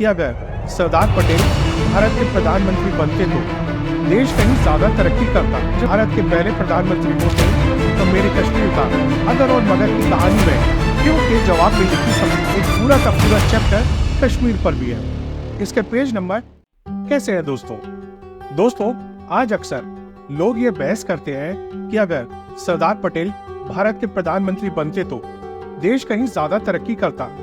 कि अगर सरदार पटेल भारत के प्रधानमंत्री बनते तो देश कहीं ज्यादा तरक्की करता। भारत के पहले प्रधानमंत्री होते तो मेरे कश्मीर का अगर और मगर की कहानी में क्यों के जवाब में लिखी एक पूरा का पूरा चैप्टर कश्मीर पर भी है। इसके पेज नंबर कैसे है दोस्तों, आज अक्सर लोग ये बहस करते हैं कि अगर सरदार पटेल भारत के प्रधानमंत्री बनते तो देश कहीं ज्यादा तरक्की करता।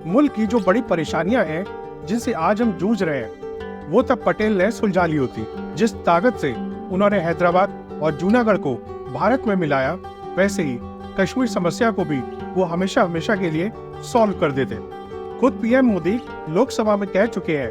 मुल्क की जो बड़ी परेशानियां हैं जिनसे आज हम जूझ रहे हैं वो तब पटेल ने सुलझा ली होती। जिस ताकत से उन्होंने हैदराबाद और जूनागढ़ को भारत में मिलाया, वैसे ही कश्मीर समस्या को भी वो हमेशा के लिए सॉल्व कर देते। खुद पीएम मोदी लोकसभा में कह चुके हैं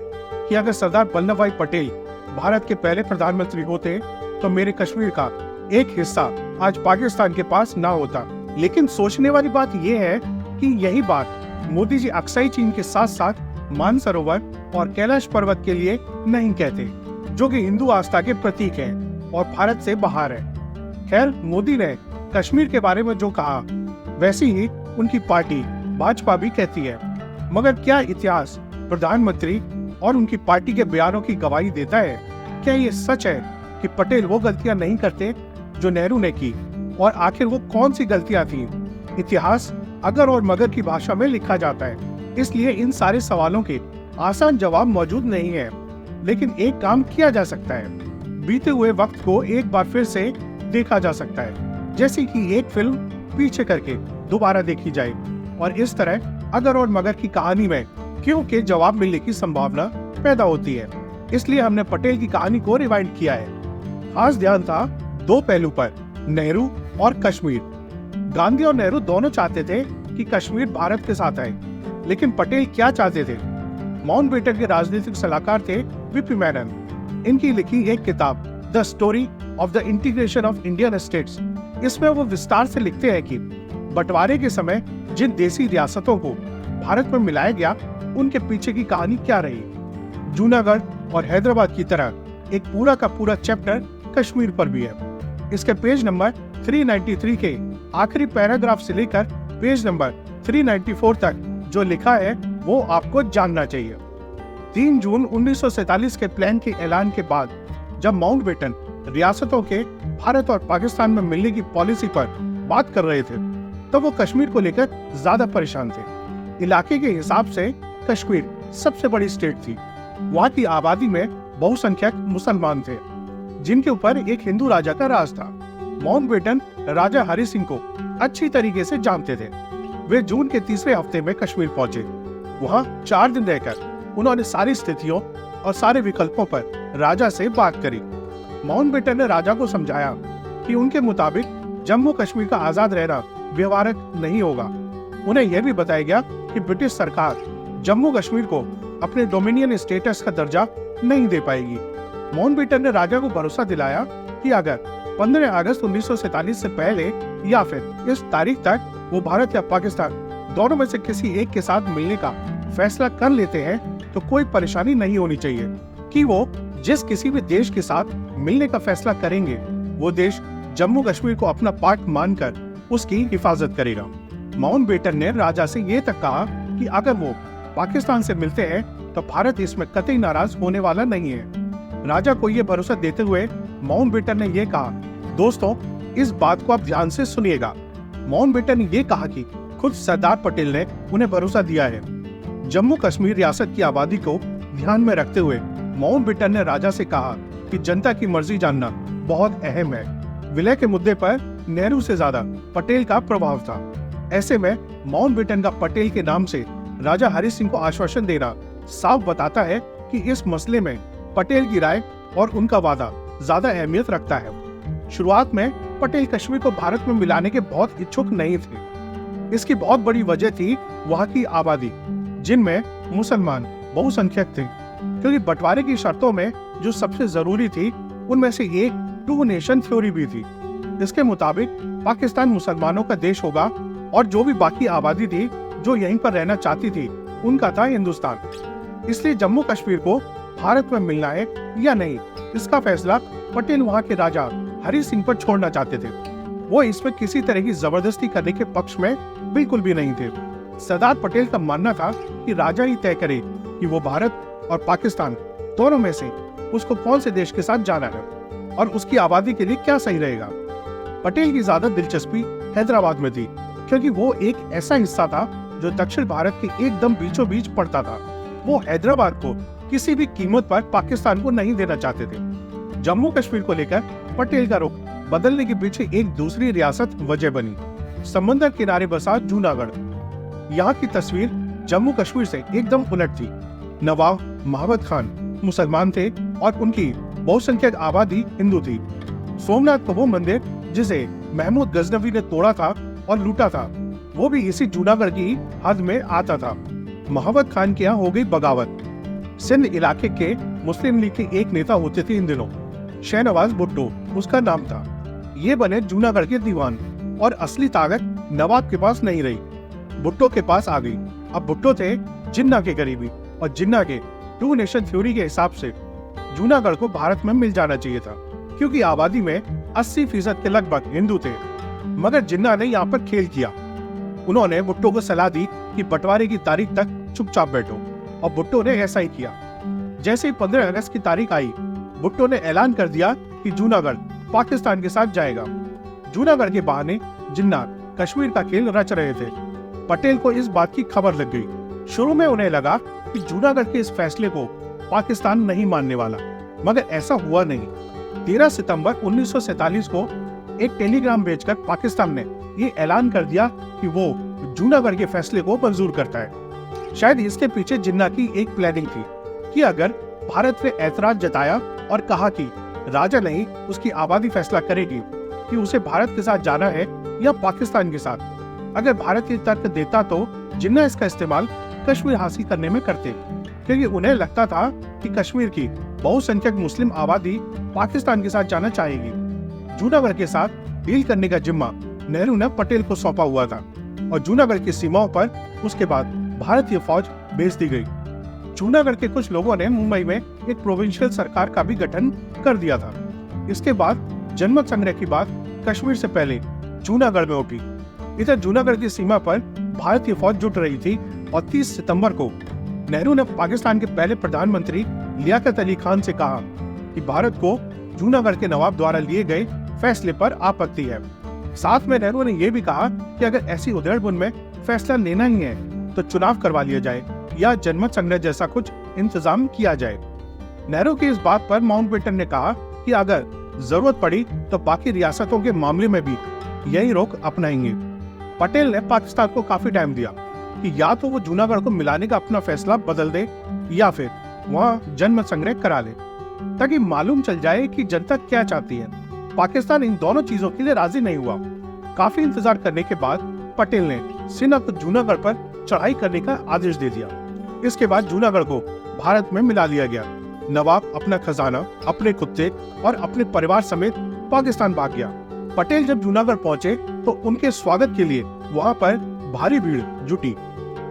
कि अगर सरदार वल्लभ भाई पटेल भारत के पहले प्रधानमंत्री होते तो मेरे कश्मीर का एक हिस्सा आज पाकिस्तान के पास ना होता। लेकिन सोचने वाली बात यह है कि यही बात मोदी जी अक्साई चीन के साथ साथ मानसरोवर और कैलाश पर्वत के लिए नहीं कहते, जो कि हिंदू आस्था के प्रतीक है और भारत से बाहर है। खैर, मोदी ने कश्मीर के बारे में जो कहा वैसी ही उनकी पार्टी भाजपा भी कहती है। मगर क्या इतिहास प्रधानमंत्री और उनकी पार्टी के बयानों की गवाही देता है? क्या ये सच है कि पटेल वो गलतियां नहीं करते जो नेहरू ने की? और आखिर वो कौन सी गलतियां थी? इतिहास अगर और मगर की भाषा में लिखा जाता है, इसलिए इन सारे सवालों के आसान जवाब मौजूद नहीं है। लेकिन एक काम किया जा सकता है, बीते हुए वक्त को एक बार फिर से देखा जा सकता है, जैसे कि एक फिल्म पीछे करके दोबारा देखी जाए और इस तरह अगर और मगर की कहानी में क्यों के जवाब मिलने की संभावना पैदा होती है। इसलिए हमने पटेल की कहानी को रिवाइंड किया है। खास ध्यान था दो पहलू पर, नेहरू और कश्मीर। गांधी और नेहरू दोनों चाहते थे कि कश्मीर भारत के साथ आए, लेकिन पटेल क्या चाहते थे? माउंटबेटन के राजनीतिक सलाहकार थे वीपी मेनन। इनकी लिखी एक किताब the story of the integration of Indian states, इसमें वो विस्तार से लिखते हैं कि बंटवारे के समय जिन देसी रियासतों को भारत में मिलाया गया उनके पीछे की कहानी क्या रही। जूनागढ़ और हैदराबाद की तरह एक पूरा का पूरा चैप्टर कश्मीर पर भी है। इसके पेज नंबर 393 के आखिरी पैराग्राफ से लेकर पेज नंबर 394 तक जो लिखा है वो आपको जानना चाहिए। 3 जून 1947 के प्लान के ऐलान के बाद जब माउंटबेटन रियासतों के भारत और पाकिस्तान में मिलने की पॉलिसी पर बात कर रहे थे, तब वो कश्मीर को लेकर ज्यादा परेशान थे। इलाके के हिसाब से कश्मीर सबसे बड़ी स्टेट थी। वहाँ की आबादी में बहुसंख्यक मुसलमान थे, जिनके ऊपर एक हिंदू राजा का राज था। माउंटबेटन राजा हरि सिंह को अच्छी तरीके से जानते थे। वे जून के तीसरे हफ्ते में कश्मीर पहुंचे। वहां 4 दिन रहकर उन्होंने सारी स्थितियों और सारे विकल्पों पर राजा से बात करी। माउंटबेटन ने राजा को समझाया कि उनके मुताबिक जम्मू कश्मीर का आजाद रहना व्यवहारिक नहीं होगा। उन्हें यह भी बताया गया कि ब्रिटिश सरकार जम्मू कश्मीर को अपने डोमिनियन स्टेटस का दर्जा नहीं दे पाएगी। माउंटबेटन ने राजा को भरोसा दिलाया कि अगर 15 अगस्त 1947 से पहले या फिर इस तारीख तक वो भारत या पाकिस्तान दोनों में से किसी एक के साथ मिलने का फैसला कर लेते हैं तो कोई परेशानी नहीं होनी चाहिए कि वो जिस किसी भी देश के साथ मिलने का फैसला करेंगे वो देश जम्मू कश्मीर को अपना पार्ट मानकर उसकी हिफाजत करेगा। माउंटबेटन ने राजा से ये तक कहा कि अगर वो पाकिस्तान से मिलते हैं तो भारत इसमें कतई नाराज होने वाला नहीं है। राजा को ये भरोसा देते हुए माउंटबेटन ने यह कहा, दोस्तों इस बात को आप ध्यान से सुनिएगा। माउंटबेटन ने यह कहा कि खुद सरदार पटेल ने उन्हें भरोसा दिया है। जम्मू कश्मीर रियासत की आबादी को ध्यान में रखते हुए माउंटबेटन ने राजा से कहा कि जनता की मर्जी जानना बहुत अहम है। विलय के मुद्दे पर नेहरू से ज्यादा पटेल का प्रभाव था। ऐसे में माउंटबेटन का पटेल के नाम से राजा हरि सिंह को आश्वासन देना साफ बताता है कि इस मसले में पटेल की राय और उनका वादा ज्यादा अहमियत रखता है। शुरुआत में पटेल कश्मीर को भारत में मिलाने के बहुत इच्छुक नहीं थे। इसकी बहुत बड़ी वजह थी वहाँ की आबादी, जिनमें मुसलमान बहुसंख्यक थे, क्योंकि बंटवारे की शर्तों में जो सबसे जरूरी थी उनमें से एक 2 नेशन थ्योरी भी थी। इसके मुताबिक पाकिस्तान मुसलमानों का देश होगा और जो भी बाकी आबादी थी जो यहीं पर रहना चाहती थी उनका था हिंदुस्तान। इसलिए जम्मू कश्मीर को भारत में मिलना है या नहीं, इसका फैसला पटेल वहाँ के राजा हरि सिंह पर छोड़ना चाहते थे। वो इसमें किसी तरह की जबरदस्ती करने के पक्ष में बिल्कुल भी नहीं थे। सरदार पटेल का मानना था कि राजा ही तय करे कि वो भारत और पाकिस्तान दोनों में से उसको कौन से देश के साथ जाना है और उसकी आबादी के लिए क्या सही रहेगा। पटेल की ज्यादा दिलचस्पी हैदराबाद में थी, क्योंकि वो एक ऐसा हिस्सा था जो दक्षिण भारत के एकदम बीचों बीच पड़ता था। वो हैदराबाद को किसी भी कीमत पर पाकिस्तान को नहीं देना चाहते थे। जम्मू कश्मीर को लेकर पटेल का रुख बदलने के पीछे एक दूसरी रियासत वजह बनी, समंदर किनारे बसा जूनागढ़। यहाँ की तस्वीर जम्मू कश्मीर से एकदम उलट थी। नवाब महाबत खान मुसलमान थे और उनकी बहुसंख्यक आबादी हिंदू थी। सोमनाथ को वो मंदिर जिसे महमूद गजनवी ने तोड़ा था और लूटा था, वो भी इसी जूनागढ़ की हद में आता था। महाबत खान के यहाँ हो गई बगावत। सिंध इलाके के मुस्लिम लीग के एक नेता होते थे इन दिनों, शहनवाज भुट्टो उसका नाम था। ये बने जूनागढ़ के दीवान और असली ताकत नवाब के पास नहीं रही, भुट्टो के पास आ गई। अब भुट्टो थे जिन्ना के करीबी और जिन्ना के टू नेशन थ्योरी के हिसाब से जूनागढ़ को भारत में मिल जाना चाहिए था, क्योंकि आबादी में 80% के लगभग हिंदू थे। मगर जिन्ना ने यहाँ पर खेल किया। उन्होंने भुट्टो को सलाह दी कि बंटवारे की तारीख तक चुपचाप बैठो, और भुट्टो ने ऐसा ही किया। जैसे ही 15 अगस्त की तारीख आई, भुट्टो ने ऐलान कर दिया कि जूनागढ़ पाकिस्तान के साथ जाएगा। जूनागढ़ के बहाने जिन्ना कश्मीर का खेल रच रहे थे। पटेल को इस बात की खबर लग गई। शुरू में उन्हें लगा कि जूनागढ़ के इस फैसले को पाकिस्तान नहीं मानने वाला, मगर ऐसा हुआ नहीं। 13 सितंबर 1947 को एक टेलीग्राम भेजकर पाकिस्तान ने ये ऐलान कर दिया कि वो जूनागढ़ के फैसले को मंजूर करता है। शायद इसके पीछे जिन्ना की एक प्लानिंग थी कि अगर भारत ने ऐतराज जताया और कहा कि राजा नहीं उसकी आबादी फैसला करेगी कि उसे भारत के साथ जाना है या पाकिस्तान के साथ, अगर भारत ये तर्क देता तो जिन्ना इसका इस्तेमाल कश्मीर हासिल करने में करते, क्योंकि उन्हें लगता था कि कश्मीर की बहुसंख्यक मुस्लिम आबादी पाकिस्तान के साथ जाना चाहेगी। जूनागढ़ के साथ डील करने का जिम्मा नेहरू ने पटेल को सौंपा हुआ था और जूनागढ़ की सीमाओं पर उसके बाद भारतीय फौज भेज दी गई। जूनागढ़ के कुछ लोगों ने मुंबई में एक प्रोविंशियल सरकार का भी गठन कर दिया था। इसके बाद जनमत संग्रह की बात कश्मीर से पहले जूनागढ़ में उठी। इधर जूनागढ़ की सीमा पर भारतीय फौज जुट रही थी और 30 सितंबर को नेहरू ने पाकिस्तान के पहले प्रधानमंत्री लियाकत अली खान से कहा कि भारत को जूनागढ़ के नवाब द्वारा लिए गए फैसले पर आपत्ति है। साथ में नेहरू ने यह भी कहा कि अगर ऐसी उधेड़बुन में फैसला लेना ही है तो चुनाव करवा लिया जाए या जनमत संग्रह जैसा कुछ इंतजाम किया जाए। नेहरू की इस बात पर माउंटबेटन ने कहा कि अगर जरूरत पड़ी तो बाकी रियासतों के मामले में भी यही रोक अपनाएंगे। पटेल ने पाकिस्तान को काफी टाइम दिया कि या तो वो जूनागढ़ को मिलाने का अपना फैसला बदल दे या फिर वहाँ जनमत संग्रह करा ले, ताकि मालूम चल जाए कि जनता क्या चाहती है। पाकिस्तान इन दोनों चीजों के लिए राजी नहीं हुआ। काफी इंतजार करने के बाद पटेल ने सिंध और जूनागढ़ पर चढ़ाई करने का आदेश दे दिया। इसके बाद जूनागढ़ को भारत में मिला लिया गया। नवाब अपना खजाना, अपने कुत्ते और अपने परिवार समेत पाकिस्तान भाग गया। पटेल जब जूनागढ़ पहुंचे तो उनके स्वागत के लिए वहां पर भारी भीड़ जुटी।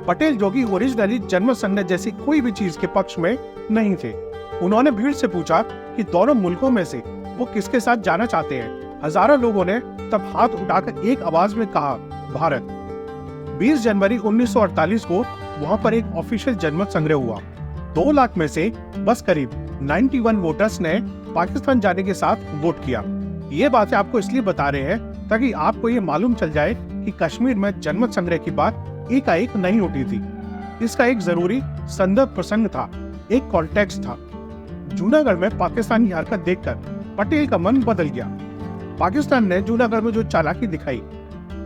पटेल जो कि ओरिजिनली जनमत संग्रह जैसी कोई भी चीज के पक्ष में नहीं थे, उन्होंने भीड़ से पूछा कि दोनों मुल्कों में से वो किसके साथ जाना चाहते हैं। हजारों लोगों ने तब हाथ उठाकर एक आवाज में कहा, भारत। 20 जनवरी 1948 को वहां पर एक ऑफिशियल जनमत संग्रह हुआ। 2 लाख में से बस करीब 91 वोटर्स ने पाकिस्तान जाने के साथ वोट किया। ये बातें आपको इसलिए बता रहे हैं ताकि आपको ये मालूम चल जाए कि कश्मीर में जनमत संग्रह की बात एकाएक नहीं उठी थी। इसका एक जरूरी संदर्भ प्रसंग था, एक कॉन्टेक्स्ट था। जूनागढ़ में पाकिस्तान की हरकत देखकर पटेल का मन बदल गया। पाकिस्तान ने जूनागढ़ में जो चालाकी दिखाई,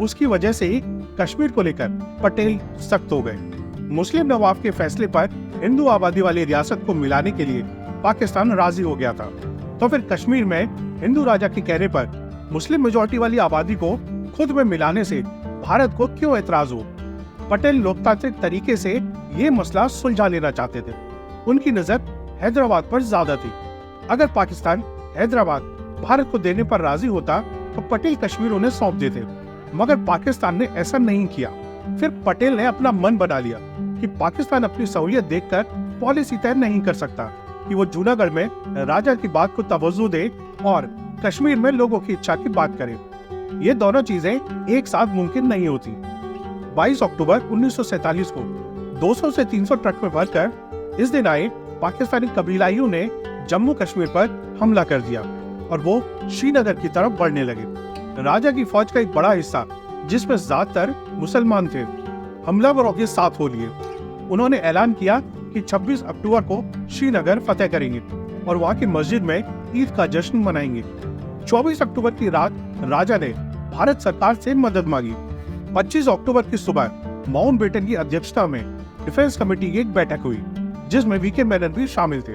उसकी वजह से ही कश्मीर को लेकर पटेल सख्त हो गए। मुस्लिम नवाब के फैसले पर हिंदू आबादी वाली रियासत को मिलाने के लिए पाकिस्तान राजी हो गया था, तो फिर कश्मीर में हिंदू राजा के कहने पर मुस्लिम मेजॉरिटी वाली आबादी को खुद में मिलाने से भारत को क्यों एतराज हो। पटेल लोकतांत्रिक तरीके से ये मसला सुलझा लेना चाहते थे। उनकी नजर हैदराबाद पर ज्यादा थी। अगर पाकिस्तान हैदराबाद भारत को देने पर राजी होता तो पटेल कश्मीर उन्हें सौंप देते, मगर पाकिस्तान ने ऐसा नहीं किया। फिर पटेल ने अपना मन बना लिया कि पाकिस्तान अपनी सहूलियत देखकर पॉलिसी तय नहीं कर सकता कि वो जूनागढ़ में राजा की बात को तवज्जो दे और कश्मीर में लोगों की इच्छा की बात करे। ये दोनों चीजें एक साथ मुमकिन नहीं होती। 22 अक्टूबर 1947 को 200 से 300 ट्रक में भरकर इस दिन आए पाकिस्तानी कबीलाइयों ने जम्मू कश्मीर पर हमला कर दिया और वो श्रीनगर की तरफ बढ़ने लगे। राजा की फौज का एक बड़ा हिस्सा, जिसमें ज्यादातर मुसलमान थे, हमलावरों के साथ हो लिए। उन्होंने ऐलान किया कि 26 अक्टूबर को श्रीनगर फतेह करेंगे और वहां की मस्जिद में ईद का जश्न मनाएंगे। 24 अक्टूबर की रात राजा ने भारत सरकार से मदद मांगी। 25 अक्टूबर की सुबह माउंटबेटन की अध्यक्षता में डिफेंस कमेटी की एक बैठक हुई, जिसमें वीके मेनन भी शामिल थे।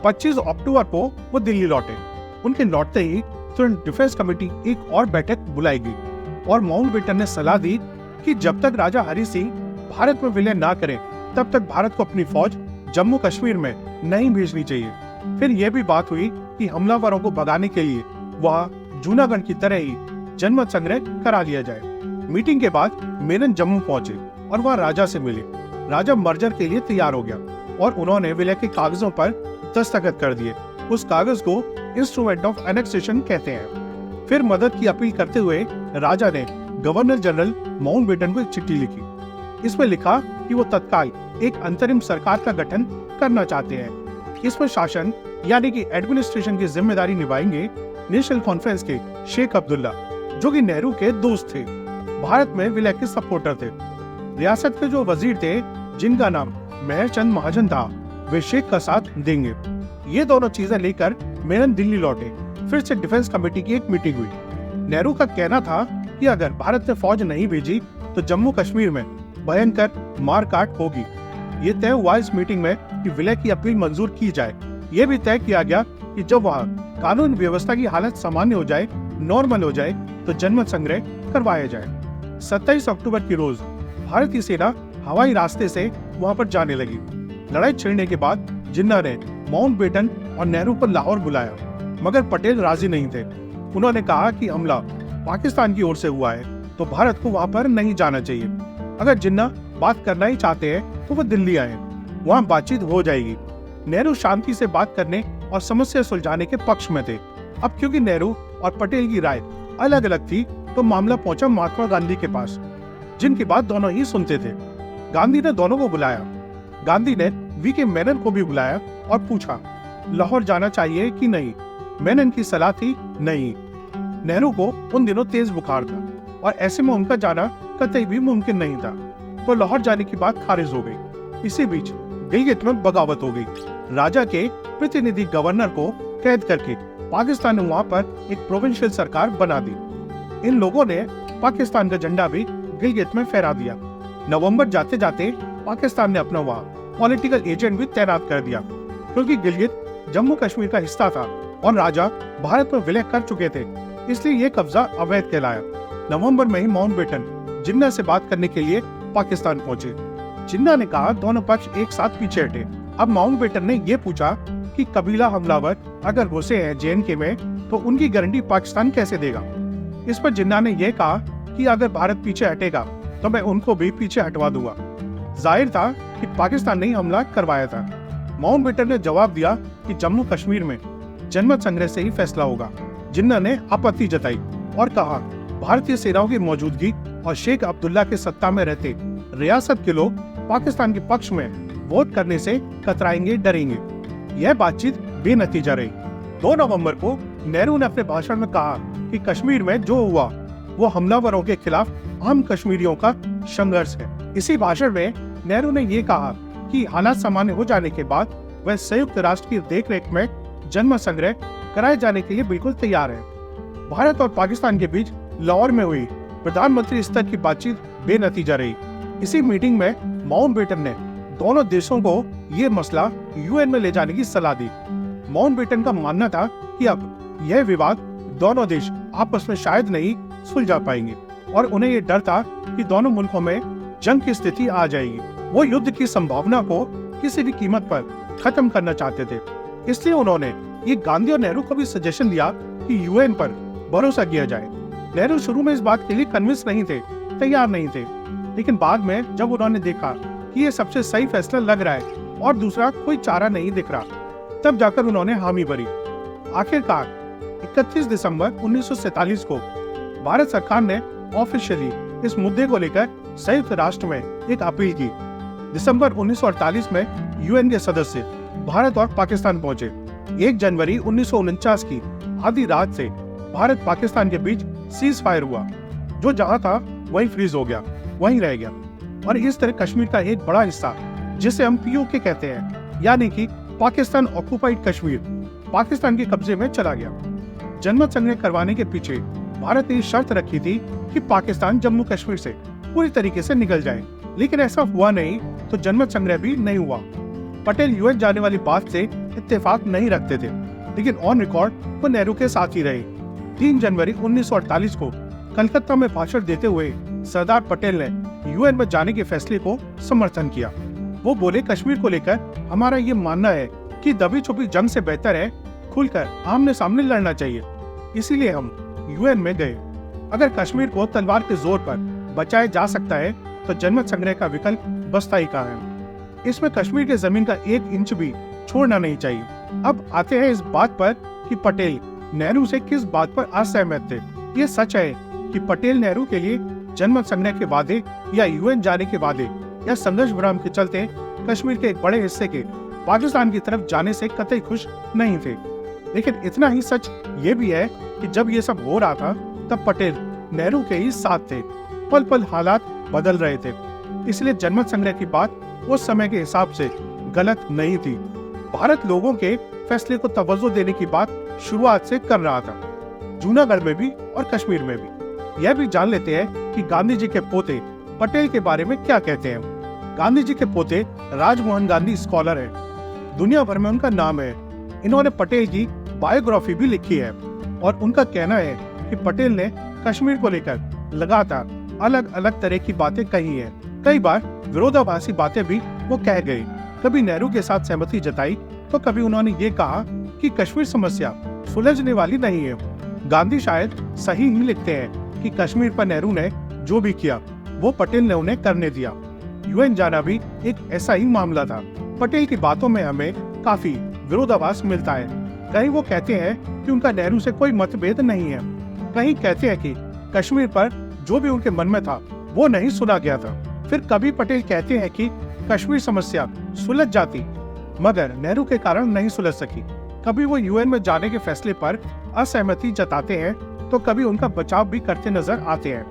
25 अक्टूबर को वो दिल्ली लौटे। उनके लौटते ही तुरंत डिफेंस कमेटी एक और बैठक बुलाई गई और माउंटबेटन ने सलाह दी कि जब तक राजा हरि सिंह भारत में विलय ना करें, तब तक भारत को अपनी फौज जम्मू कश्मीर में नहीं भेजनी चाहिए। फिर यह भी बात हुई कि हमलावरों को भगाने के लिए वहां जूनागढ़ की तरह ही जनमत संग्रह करा लिया जाए। मीटिंग के बाद मेनन जम्मू पहुंचे और वहां राजा से मिले। राजा मर्जर के लिए तैयार हो गया और उन्होंने विलय के कागजों पर दस्तखत कर दिए। उस कागज को इंस्ट्रूमेंट ऑफ एनेक्सेशन कहते हैं। फिर मदद की अपील करते हुए राजा ने गवर्नर जनरल माउंटबेटन को एक चिट्ठी लिखी। इसमें लिखा कि वो तत्काल एक अंतरिम सरकार का गठन करना चाहते हैं। इसमें शासन यानी कि एडमिनिस्ट्रेशन की जिम्मेदारी निभाएंगे नेशनल कॉन्फ्रेंस के शेख अब्दुल्ला, जो कि नेहरू के दोस्त थे, भारत में विलय के सपोर्टर थे। रियासत के जो वजीर थे, जिनका नाम मेहरचंद महाजन था, वे शेख का साथ देंगे। ये दोनों चीजें लेकर मेनन दिल्ली लौटे। फिर से डिफेंस कमेटी की एक मीटिंग हुई। नेहरू का कहना था कि अगर भारत ने फौज नहीं भेजी तो जम्मू कश्मीर में भयंकर मारकाट होगी। ये तय हुआ इस मीटिंग में कि विलय की अपील मंजूर की जाए। ये भी तय किया गया कि जब वहाँ कानून व्यवस्था की हालत सामान्य हो जाए, नॉर्मल हो जाए, तो जनमत संग्रह करवाया जाए। 27 अक्टूबर की रोज भारतीय सेना हवाई रास्ते से वहां पर जाने लगी। लड़ाई छिड़ने के बाद जिन्ना ने माउंटबेटन और नेहरू को लाहौर बुलाया, मगर पटेल राजी नहीं थे। उन्होंने कहा कि हमला पाकिस्तान की ओर से हुआ है तो भारत को वहां पर नहीं जाना चाहिए। अगर जिन्ना बात करना ही चाहते हैं तो वो दिल्ली आए, वहां बातचीत हो जाएगी। नेहरू शांति से बात करने और समस्या सुलझाने के पक्ष में थे। अब क्योंकि नेहरू और पटेल की राय अलग अलग थी, तो मामला पहुंचा महात्मा गांधी के पास, जिनकी बात दोनों ही सुनते थे। गांधी ने दोनों को बुलाया। गांधी ने वीके मेनन को भी बुलाया और पूछा लाहौर जाना चाहिए कि नहीं। मेनन की सलाह थी नहीं। नेहरू को उन दिनों तेज बुखार था और ऐसे में उनका जाना कतई भी मुमकिन नहीं था, तो लाहौर जाने की बात खारिज हो गई। इसी बीच गिलगित में बगावत हो गई। राजा के प्रतिनिधि गवर्नर को कैद करके पाकिस्तान ने वहां पर एक प्रोविंशियल सरकार बना दी। इन लोगों ने पाकिस्तान का झंडा भी गिलगित में फहरा दिया। नवंबर जाते जाते पाकिस्तान ने अपना वहां पॉलिटिकल एजेंट भी तैनात कर दिया, क्योंकि गिलगित जम्मू कश्मीर का हिस्सा था और राजा भारत में विलय कर चुके थे, इसलिए ये कब्जा अवैध कहलाया। नवंबर में ही माउंटबेटन जिन्ना से बात करने के लिए पाकिस्तान पहुंचे। जिन्ना ने कहा दोनों पक्ष एक साथ पीछे हटे। अब माउंटबेटन ने यह पूछा कि कबीला हमलावर अगर घुसे हैं JNK में तो उनकी गारंटी पाकिस्तान कैसे देगा। इस पर जिन्ना ने यह कहा कि अगर भारत पीछे हटेगा तो मैं उनको भी पीछे हटवा दूंगा। जाहिर था कि पाकिस्तान ने ही हमला करवाया था। माउंटबेटन ने जवाब दिया कि जम्मू कश्मीर में जनमत संग्रह से ही फैसला होगा। जिन्ना ने आपत्ति जताई और कहा भारतीय सेनाओं की मौजूदगी और शेख अब्दुल्ला के सत्ता में रहते रियासत के लोग पाकिस्तान के पक्ष में वोट करने से कतराएंगे, डरेंगे। यह बातचीत बेनतीजा रही। 2 नवंबर को नेहरू ने अपने भाषण में कहा कि कश्मीर में जो हुआ वो हमलावरों के खिलाफ आम कश्मीरियों का संघर्ष है। इसी भाषण में नेहरू ने यह कहा कि हालात सामान्य हो जाने के बाद वह संयुक्त राष्ट्र की देखरेख में जनमत संग्रह कराए जाने के लिए बिल्कुल तैयार है। भारत और पाकिस्तान के बीच लाहौर में हुई प्रधानमंत्री स्तर की बातचीत बेनतीजा रही। इसी मीटिंग में माउंटबेटन ने दोनों देशों को ये मसला UN में ले जाने की सलाह दी। माउंटबेटन का मानना था कि अब यह विवाद दोनों देश आपस में शायद नहीं सुलझा पाएंगे और उन्हें ये डर था कि दोनों मुल्कों में जंग की स्थिति आ जाएगी। वो युद्ध की संभावना को किसी भी कीमत पर खत्म करना चाहते थे। इसलिए उन्होंने ये गांधी और नेहरू को भी सजेशन दिया कि UN पर भरोसा किया जाए। नेहरू शुरू में इस बात के लिए कन्विंस नहीं थे, तैयार नहीं थे, लेकिन बाद में जब उन्होंने देखा कि ये सबसे सही फैसला लग रहा है और दूसरा कोई चारा नहीं दिख रहा, तब जाकर उन्होंने हामी भरी। आखिरकार 31 दिसंबर 1947 को भारत सरकार ने ऑफिशियली इस मुद्दे को लेकर संयुक्त राष्ट्र में एक अपील की। दिसंबर 1948 में यूएन के सदस्य भारत और पाकिस्तान पहुंचे। 1 जनवरी 1949 की आधी रात से भारत पाकिस्तान के बीच सीज फायर हुआ। जो जहां था वहीं फ्रीज हो गया, वहीं रह गया। और इस तरह कश्मीर का एक बड़ा हिस्सा, जिसे हम पीओके कहते हैं, यानी कि पाकिस्तान ऑक्युपाइड कश्मीर, पाकिस्तान के कब्जे में चला गया। जनमत संग्रह करवाने के पीछे भारत ने शर्त रखी थी कि पाकिस्तान जम्मू कश्मीर से पूरी तरीके से निकल जाए, लेकिन ऐसा हुआ नहीं, तो जनमत संग्रह भी नहीं हुआ। पटेल यूएन जाने वाली बात से इत्तेफाक नहीं रखते थे, लेकिन ऑन रिकॉर्ड वो नेहरू के साथ ही रहे। 3 जनवरी 1948 को कलकत्ता में भाषण देते हुए सरदार पटेल ने यूएन में जाने के फैसले को समर्थन किया। वो बोले, कश्मीर को लेकर हमारा ये मानना है कि दबी छुपी जंग से बेहतर है खुलकर आमने सामने लड़ना चाहिए, इसीलिए हम यूएन में गए। अगर कश्मीर को तलवार के जोर पर बचाया जा सकता है तो जनमत संग्रह का विकल्प बचता ही कहाँ है। इसमें कश्मीर के जमीन का 1 इंच भी छोड़ना नहीं चाहिए। अब आते हैं इस बात पर कि पटेल नेहरू से किस बात पर असहमत थे। ये सच है कि पटेल नेहरू के लिए जनमत संग्रह के वादे या यूएन जाने के वादे या संघर्ष विराम के चलते कश्मीर के एक बड़े हिस्से के पाकिस्तान की तरफ जाने से कतई खुश नहीं थे। लेकिन इतना ही सच ये भी है कि जब ये सब हो रहा था तब पटेल नेहरू के ही साथ थे। पल पल हालात बदल रहे थे, इसलिए जनमत संग्रह की बात उस समय के हिसाब से गलत नहीं थी। भारत लोगों के फैसले को तवज्जो देने की बात शुरुआत से कर रहा था, जूनागढ़ में भी और कश्मीर में भी। यह भी जान लेते हैं कि गांधी जी के पोते पटेल के बारे में क्या कहते हैं। गांधी जी के पोते राजमोहन गांधी स्कॉलर हैं, दुनिया भर में उनका नाम है। इन्होंने पटेल की बायोग्राफी भी लिखी है और उनका कहना है कि पटेल ने कश्मीर को लेकर लगातार अलग अलग तरह की बातें कही हैं। कई बार विरोधाभासी बातें भी वो कह गए। कभी नेहरू के साथ सहमति जताई तो कभी उन्होंने ये कहा कि कश्मीर समस्या सुलझने वाली नहीं है। गांधी शायद सही ही लिखते हैं कि कश्मीर पर नेहरू ने जो भी किया वो पटेल ने उन्हें करने दिया। यूएन जाना भी एक ऐसा ही मामला था। पटेल की बातों में हमें काफी विरोधाभास मिलता है। कहीं वो कहते हैं कि उनका नेहरू से कोई मतभेद नहीं है, कहीं कहते हैं कि कश्मीर पर जो भी उनके मन में था वो नहीं सुना गया था। फिर कभी पटेल कहते हैं कि कश्मीर समस्या सुलझ जाती मगर नेहरू के कारण नहीं सुलझ सकी। कभी वो यूएन में जाने के फैसले पर असहमति जताते हैं तो कभी उनका बचाव भी करते नजर आते हैं।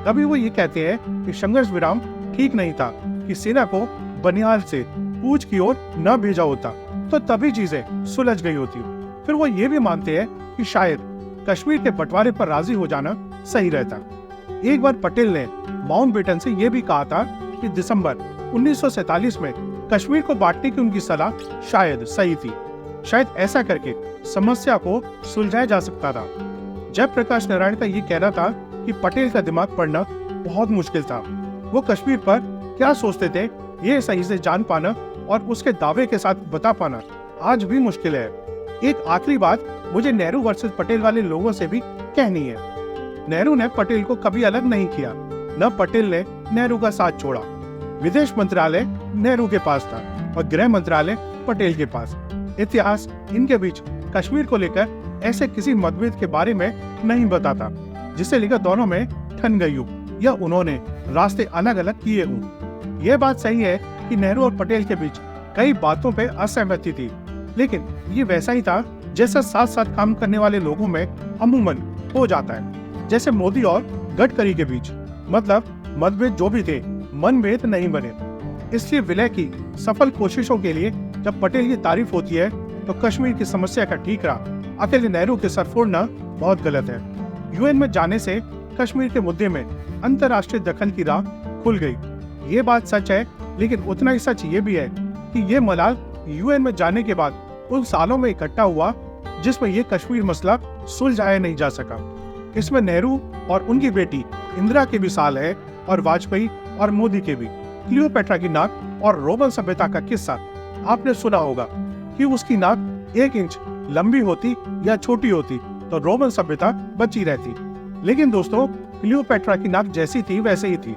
कभी वो ये कहते हैं कि संघर्ष विराम ठीक नहीं था, कि सेना को बनिहाल से पूंछ की ओर न भेजा होता तो तभी चीजें सुलझ गई होती। फिर वो ये भी मानते हैं कि शायद कश्मीर के बंटवारे पर राजी हो जाना सही रहता। एक बार पटेल ने माउंटबेटन से ये भी कहा था कि दिसंबर 1947 में कश्मीर को बांटने की उनकी सलाह शायद सही थी। शायद ऐसा करके समस्या को सुलझाया जा सकता था। जयप्रकाश नारायण का ये कहना था कि पटेल का दिमाग पढ़ना बहुत मुश्किल था। वो कश्मीर पर क्या सोचते थे ये सही से जान पाना और उसके दावे के साथ बता पाना आज भी मुश्किल है। एक आखिरी बात मुझे नेहरू वर्सेस पटेल वाले लोगों से भी कहनी है। नेहरू ने पटेल को कभी अलग नहीं किया, न पटेल ने नेहरू का साथ छोड़ा। विदेश मंत्रालय नेहरू के पास था और गृह मंत्रालय पटेल के पास। इतिहास इनके बीच कश्मीर को लेकर ऐसे किसी मतभेद के बारे में नहीं बताता जिसे लेकर दोनों में ठन गई हो या उन्होंने रास्ते अलग अलग किए हों। यह बात सही है कि नेहरू और पटेल के बीच कई बातों पे असहमति थी, लेकिन ये वैसा ही था जैसा साथ साथ काम करने वाले लोगों में अमूमन हो जाता है, जैसे मोदी और गडकरी के बीच। मतलब मतभेद जो भी थे, मनभेद नहीं बने। इसलिए विलय की सफल कोशिशों के लिए जब पटेल की तारीफ होती है तो कश्मीर की समस्या का ठीकरा अकेले नेहरू के सर फोड़ना बहुत गलत है। यूएन में जाने से कश्मीर के मुद्दे में अंतर्राष्ट्रीय दखल की राह खुल गई। ये बात सच है, लेकिन उतना ही सच ये भी है कि ये मलाल यूएन में जाने के बाद उन सालों में इकट्ठा हुआ जिसमें ये कश्मीर मसला सुलझाया नहीं जा सका। इसमें नेहरू और उनकी बेटी इंदिरा के भी साल है और वाजपेयी और मोदी के भी। क्लियोपेट्रा की नाक और रोमन सभ्यता का किस्सा आपने सुना होगा कि उसकी नाक 1 इंच लंबी होती या छोटी होती तो रोमन सभ्यता बची रहती। लेकिन दोस्तों, क्लियोपेट्रा की नाक जैसी थी वैसे ही थी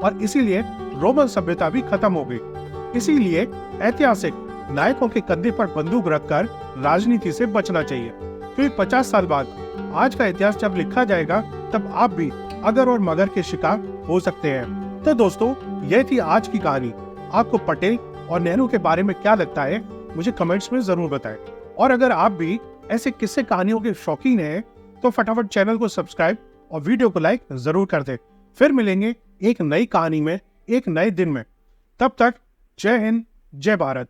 और इसीलिए रोमन सभ्यता भी खत्म हो गई। इसीलिए ऐतिहासिक नायकों के कंधे पर बंदूक रखकर राजनीति से बचना चाहिए, क्योंकि 50 साल बाद आज का इतिहास जब लिखा जाएगा तब आप भी अगर और मगर के शिकार हो सकते हैं। तो दोस्तों, यह थी आज की कहानी। आपको पटेल और नेहरू के बारे में क्या लगता है मुझे कमेंट्स में जरूर बताएं। और अगर आप भी ऐसे किस्से कहानियों के शौकीन हैं तो फटाफट चैनल को सब्सक्राइब और वीडियो को लाइक जरूर कर दें। फिर मिलेंगे एक नई कहानी में एक नए दिन में। तब तक जय हिंद, जय भारत।